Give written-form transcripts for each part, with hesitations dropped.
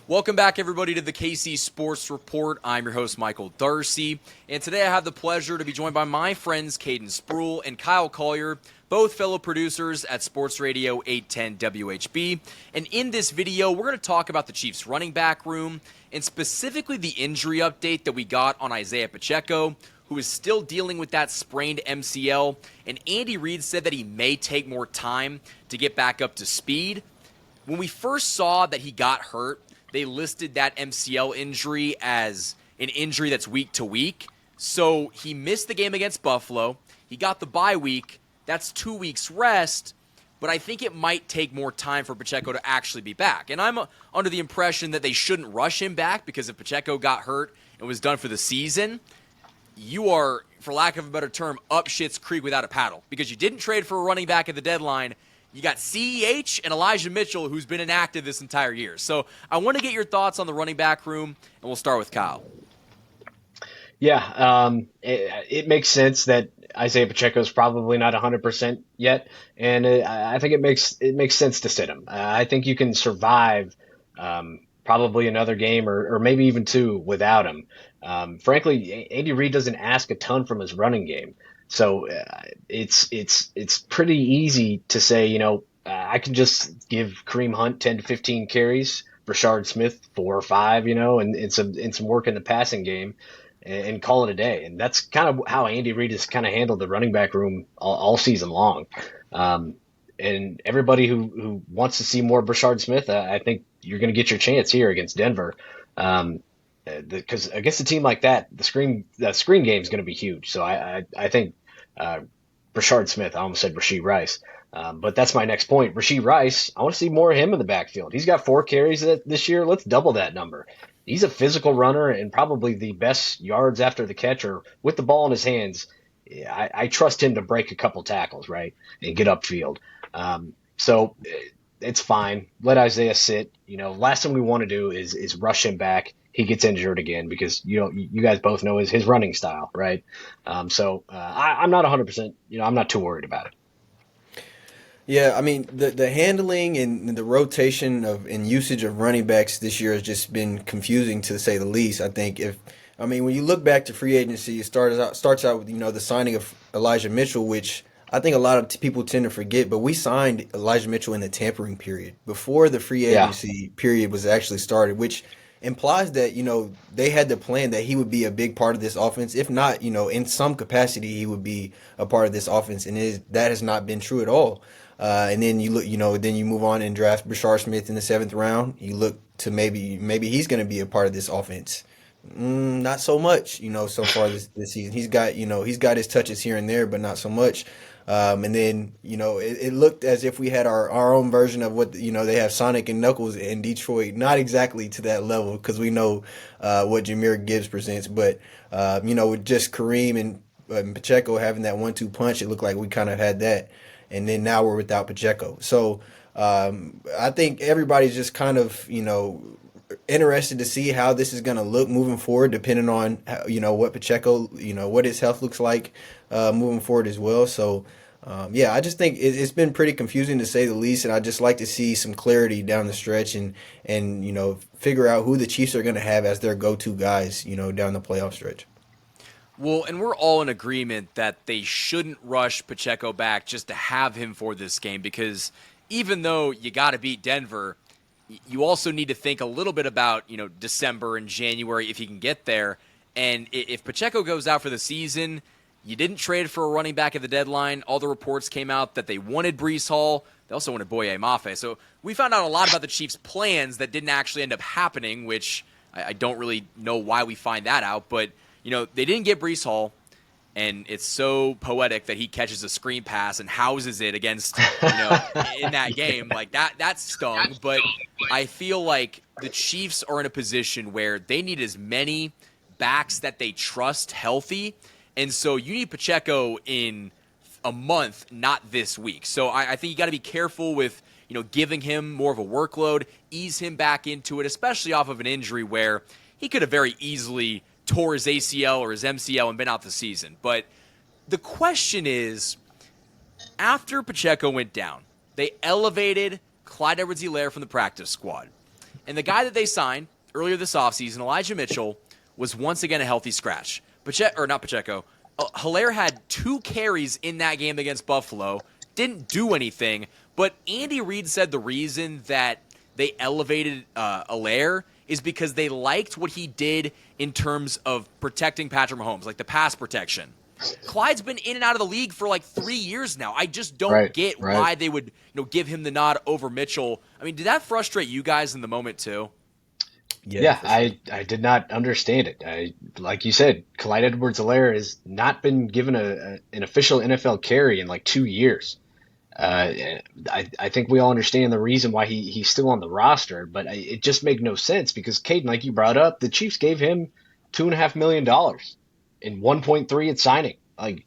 Welcome back, everybody, to the KC Sports Report. I'm your host, Michael Darcy, and today I have the pleasure to be joined by my friends Caden Spruill and Kyle Collier, both fellow producers at Sports Radio 810 WHB. And in this video, we're going to talk about the Chiefs' running back room, and specifically the injury update that we got on Isaiah Pacheco, who is still dealing with that sprained MCL, and Andy Reid said that he may take more time to get back up to speed. When we first saw that he got hurt, they listed that MCL injury as an injury that's week to week. So he missed the game against Buffalo. He got the bye week. That's 2 weeks rest. But I think it might take more time for Pacheco to actually be back. And I'm under the impression that they shouldn't rush him back, because if Pacheco got hurt and was done for the season, you are, for lack of a better term, up shit's creek without a paddle, because you didn't trade for a running back at the deadline. You got CEH and Elijah Mitchell, who's been inactive this entire year. So I want to get your thoughts on the running back room, and we'll start with Kyle. Yeah, it makes sense that Isaiah Pacheco is probably not 100% yet, and I think it makes sense to sit him. I think you can survive probably another game or maybe even two without him. Frankly, Andy Reid doesn't ask a ton from his running game. So it's pretty easy to say, I can just give Kareem Hunt 10 to 15 carries, Rashard Smith 4 or 5, and some work in the passing game, and call it a day. And that's kind of how Andy Reid has kind of handled the running back room all season long. And everybody who wants to see more Rashard Smith, I think you're going to get your chance here against Denver. Because against a team like that, the screen game is going to be huge. So I think Rashard Smith, I almost said Rashee Rice, but that's my next point. Rashee Rice, I want to see more of him in the backfield. He's got 4 carries this year. Let's double that number. He's a physical runner and probably the best yards after the catch or with the ball in his hands. I trust him to break a couple tackles, right, and get upfield. So it's fine. Let Isaiah sit. Last thing we want to do is rush him back. He gets injured again, because you guys both know his running style, right? So I'm not 100%. I'm not too worried about it. Yeah, I mean the handling and the rotation and usage of running backs this year has just been confusing, to say the least. When you look back to free agency, it starts out with the signing of Elijah Mitchell, which I think a lot of people tend to forget, but we signed Elijah Mitchell in the tampering period before the free Yeah, agency period was actually started, which implies that they had the plan that he would be a big part of this offense. If not, in some capacity he would be a part of this offense, and that has not been true at all. And then you look, then you move on and draft Rashard Smith in the 7th round. You look to maybe he's going to be a part of this offense. Not so much, so far this season. He's got his touches here and there, but not so much. And then, it looked as if we had our own version of what, they have Sonic and Knuckles in Detroit. Not exactly to that level, because we know what Jahmyr Gibbs presents. But, with just Kareem and Pacheco having that 1-2 punch, it looked like we kind of had that. And then now we're without Pacheco. So I think everybody's just kind of, interested to see how this is going to look moving forward, depending on what Pacheco, what his health looks like moving forward as well. So I just think it's been pretty confusing, to say the least, and I just like to see some clarity down the stretch and figure out who the Chiefs are going to have as their go-to guys down the playoff stretch. Well, and we're all in agreement that they shouldn't rush Pacheco back just to have him for this game, because even though you got to beat Denver, you also need to think a little bit about, December and January, if you can get there. And if Pacheco goes out for the season, you didn't trade for a running back at the deadline. All the reports came out that they wanted Breece Hall. They also wanted Boye Mafe. So we found out a lot about the Chiefs' plans that didn't actually end up happening, which I don't really know why we find that out. But, they didn't get Breece Hall. And it's so poetic that he catches a screen pass and houses it against, in that game. Like that stung. But I feel like the Chiefs are in a position where they need as many backs that they trust healthy. And so you need Pacheco in a month, not this week. So I think you got to be careful with, giving him more of a workload, ease him back into it, especially off of an injury where he could have very easily tore his ACL or his MCL and been out the season. But the question is, after Pacheco went down, they elevated Clyde Edwards-Helaire from the practice squad. And the guy that they signed earlier this offseason, Elijah Mitchell, was once again a healthy scratch. Pacheco. Hilaire had 2 carries in that game against Buffalo, didn't do anything, but Andy Reid said the reason that they elevated Hilaire is because they liked what he did in terms of protecting Patrick Mahomes, like the pass protection. Clyde's been in and out of the league for like 3 years now. I just don't get why they would give him the nod over Mitchell. I mean, did that frustrate you guys in the moment too? Yeah, Sure. I did not understand it. Like you said, Clyde Edwards-Helaire has not been given an official NFL carry in like 2 years. I think we all understand the reason why he's still on the roster, but it just made no sense because Caden, like you brought up, the Chiefs gave him $2.5 million and 1.3 at signing. Like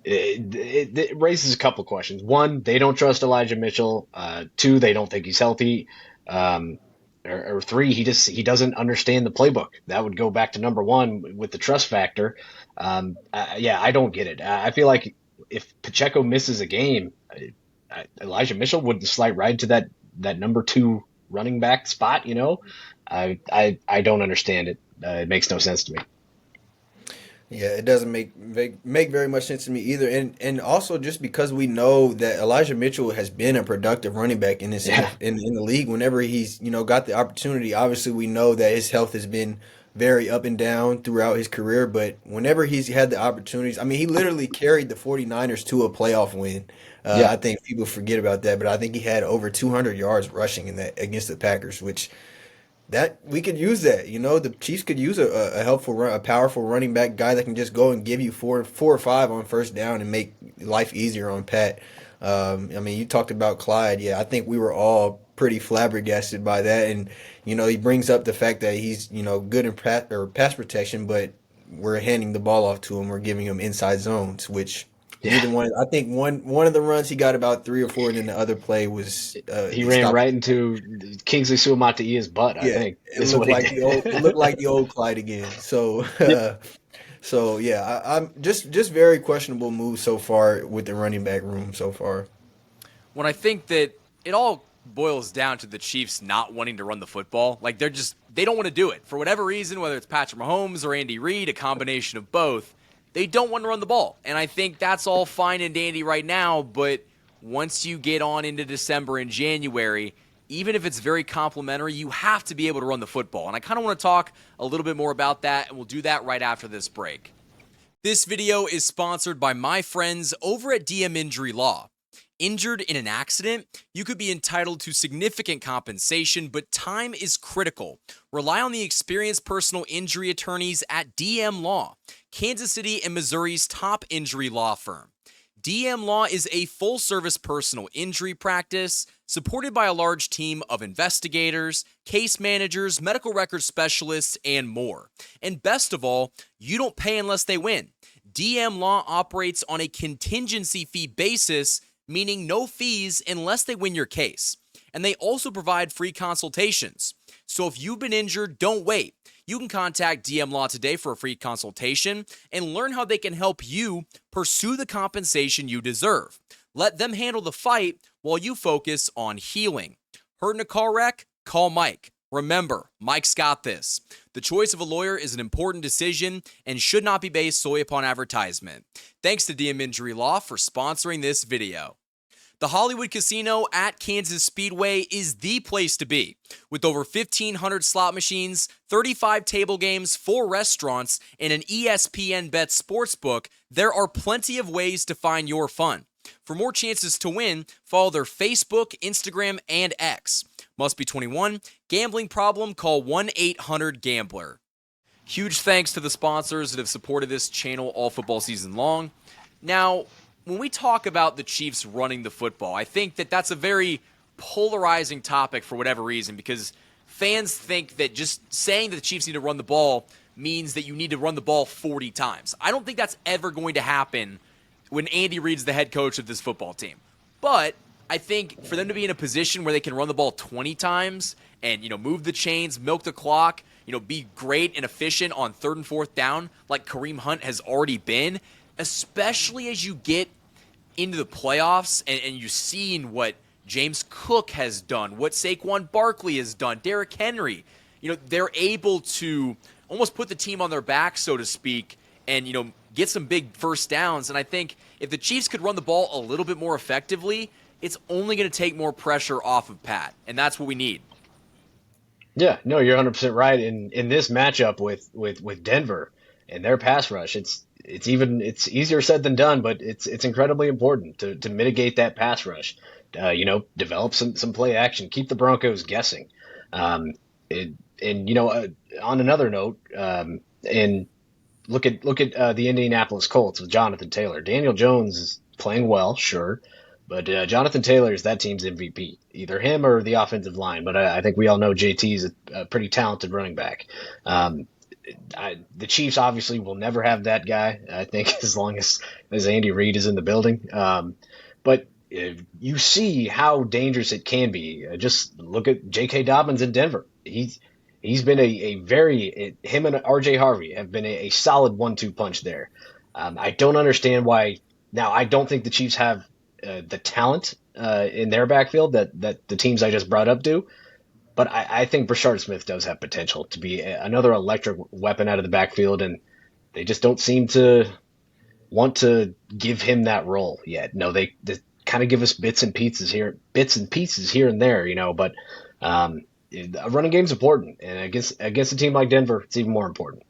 it raises a couple questions. One, they don't trust Elijah Mitchell. Two, they don't think he's healthy. Or three, he doesn't understand the playbook. That would go back to number one with the trust factor. Yeah, I don't get it. I feel like if Pacheco misses a game, Elijah Mitchell would slide right to that number 2 running back spot. I don't understand it. It makes no sense to me. Yeah, it doesn't make very much sense to me either. And also just because we know that Elijah Mitchell has been a productive running back in this Yeah, in the league whenever he's, got the opportunity. Obviously, we know that his health has been very up and down throughout his career, but whenever he's had the opportunities, I mean, he literally carried the 49ers to a playoff win. I yeah. think people forget about that, but I think he had over 200 yards rushing in that against the Packers, which that we could use that. The Chiefs could use a helpful run, a powerful running back guy that can just go and give you four or five on first down and make life easier on Pat. I mean, you talked about Clyde. Yeah, I think we were all pretty flabbergasted by that. And he brings up the fact that he's good in pass protection, but we're handing the ball off to him. We're giving him inside zones, which Yeah, neither one. I think one of the runs he got about 3 or 4, and then the other play was he he ran stopped. right into Kingsley Suamata'ia's butt. I Yeah, think it is looked what he like did. the old Clyde again. So, Yep. so yeah, I'm just very questionable move so far with the running back room so far. When I think that it all boils down to the Chiefs not wanting to run the football. Like they don't want to do it. For whatever reason, whether it's Patrick Mahomes or Andy Reid, a combination of both, they don't want to run the ball. And I think that's all fine and dandy right now, but once you get on into December and January, even if it's very complimentary, you have to be able to run the football. And I kind of want to talk a little bit more about that, and we'll do that right after this break. This video is sponsored by my friends over at DM Injury Law. Injured in an accident, you could be entitled to significant compensation, but time is critical. Rely on the experienced personal injury attorneys at DM Law, Kansas City and Missouri's top injury law firm. DM Law is a full-service personal injury practice supported by a large team of investigators, case managers, medical records specialists, and more. And best of all, you don't pay unless they win. DM Law operates on a contingency fee basis, meaning no fees unless they win your case. And they also provide free consultations. So if you've been injured, don't wait. You can contact DM Law today for a free consultation and learn how they can help you pursue the compensation you deserve. Let them handle the fight while you focus on healing. Hurt in a car wreck? Call Mike. Remember, Mike's got this. The choice of a lawyer is an important decision and should not be based solely upon advertisement. Thanks to DM Injury Law for sponsoring this video. The Hollywood Casino at Kansas Speedway is the place to be. With over 1,500 slot machines, 35 table games, 4 restaurants, and an ESPN Bet sportsbook, there are plenty of ways to find your fun. For more chances to win, follow their Facebook, Instagram, and X. Must be 21. Gambling problem? Call 1-800-GAMBLER. Huge thanks to the sponsors that have supported this channel all football season long. Now, when we talk about the Chiefs running the football, I think that that's a very polarizing topic for whatever reason, because fans think that just saying that the Chiefs need to run the ball means that you need to run the ball 40 times. I don't think that's ever going to happen when Andy Reid's the head coach of this football team. But I think for them to be in a position where they can run the ball 20 times and, move the chains, milk the clock, be great and efficient on 3rd and 4th down like Kareem Hunt has already been, especially as you get into the playoffs and you've seen what James Cook has done, what Saquon Barkley has done, Derrick Henry. They're able to almost put the team on their back, so to speak, and, get some big first downs. And I think if the Chiefs could run the ball a little bit more effectively, it's only going to take more pressure off of Pat, and that's what we need. Yeah, no, you're 100% right. In this matchup with Denver and their pass rush, it's easier said than done, but it's incredibly important to mitigate that pass rush. Develop some play action, keep the Broncos guessing. Um, on another note, and look at the Indianapolis Colts with Jonathan Taylor. Daniel Jones is playing well, sure, but Jonathan Taylor is that team's MVP. Either him or the offensive line. But I think we all know JT is a pretty talented running back. The Chiefs obviously will never have that guy, I think, as long as Andy Reid is in the building. But you see how dangerous it can be. Just look at J.K. Dobbins in Denver. He's been him and R.J. Harvey have been a solid 1-2 punch there. I don't understand why. Now, I don't think the Chiefs have the talent in their backfield that the teams I just brought up do. But I think Brashard Smith does have potential to be another electric weapon out of the backfield, and they just don't seem to want to give him that role yet. No, they kind of give us bits and pieces here and there, but a running game's important, and against a team like Denver, it's even more important.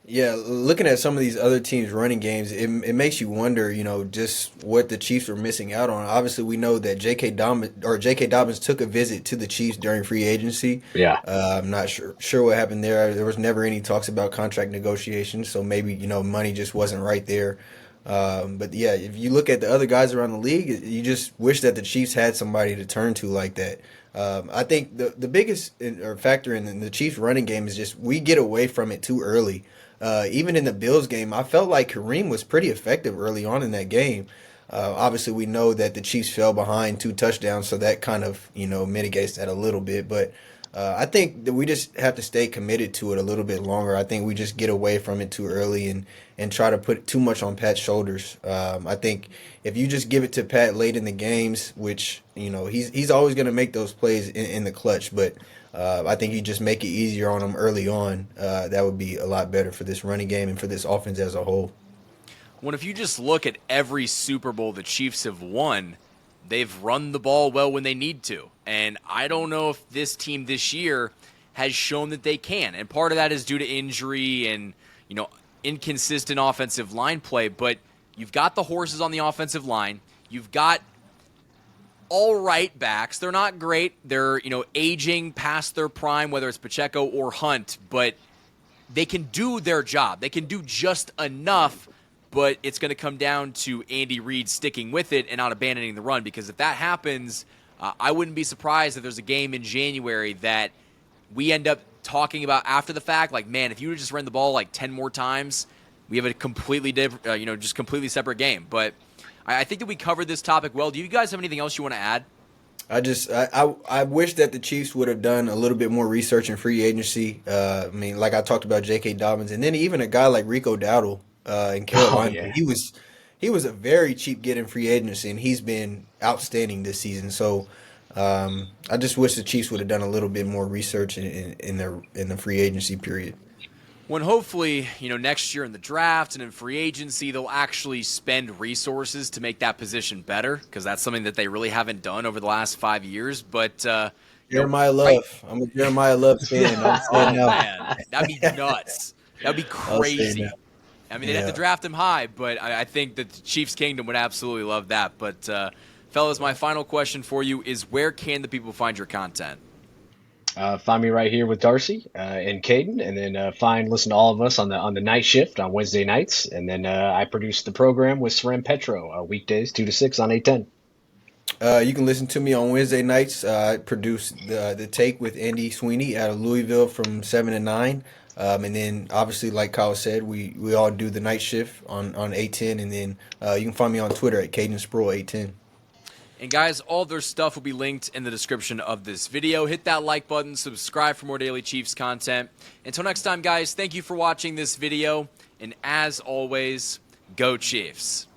Yeah, looking at some of these other teams' running games, it makes you wonder, just what the Chiefs are missing out on. Obviously, we know that J.K. Dobbins took a visit to the Chiefs during free agency. Yeah, I'm not sure what happened there. There was never any talks about contract negotiations, so maybe money just wasn't right there. But yeah, if you look at the other guys around the league, you just wish that the Chiefs had somebody to turn to like that. I think the biggest factor in the Chiefs' running game is just we get away from it too early. Even in the Bills game, I felt like Kareem was pretty effective early on in that game. Obviously, we know that the Chiefs fell behind 2 touchdowns, so that kind of mitigates that a little bit. But I think that we just have to stay committed to it a little bit longer. I think we just get away from it too early and try to put too much on Pat's shoulders. I think if you just give it to Pat late in the games, which he's always going to make those plays in the clutch, but I think you just make it easier on him early on. That would be a lot better for this running game and for this offense as a whole. Well, if you just look at every Super Bowl the Chiefs have won, they've run the ball well when they need to. And I don't know if this team this year has shown that they can. And part of that is due to injury and, inconsistent offensive line play. But you've got the horses on the offensive line. You've got all right backs. They're not great. They're, aging past their prime, whether it's Pacheco or Hunt. But they can do their job. They can do just enough. But it's going to come down to Andy Reid sticking with it and not abandoning the run. Because if that happens, I wouldn't be surprised if there's a game in January that we end up talking about after the fact. Like, man, if you would just run the ball like 10 more times, we have a completely different, just completely separate game. But I think that we covered this topic well. Do you guys have anything else you want to add? I wish that the Chiefs would have done a little bit more research in free agency. Like I talked about J.K. Dobbins, and then even a guy like Rico Dowdle in Carolina. Oh, yeah. He was a very cheap get in free agency, and he's been outstanding this season. So I just wish the Chiefs would have done a little bit more research in the free agency period. When hopefully, next year in the draft and in free agency, they'll actually spend resources to make that position better, because that's something that they really haven't done over the last 5 years. But Jeremiah Love, right. I'm a Jeremiah Love fan. Man, that'd be nuts. That'd be crazy. They'd have to draft him high, but I think that the Chiefs Kingdom would absolutely love that. But fellas, my final question for you is, where can the people find your content? Find me right here with Darcy and Caden, and then listen to all of us on the night shift on Wednesday nights, and then I produce the program with Srem Petro weekdays 2 to 6 on 810. You can listen to me on Wednesday nights. I produce the Take with Andy Sweeney out of Louisville from 7 to 9, and then obviously, like Kyle said, we all do the night shift on 810, and then you can find me on Twitter at Caden Sproul 810. And guys, all their stuff will be linked in the description of this video. Hit that like button, subscribe for more Daily Chiefs content. Until next time, guys, thank you for watching this video. And as always, go Chiefs.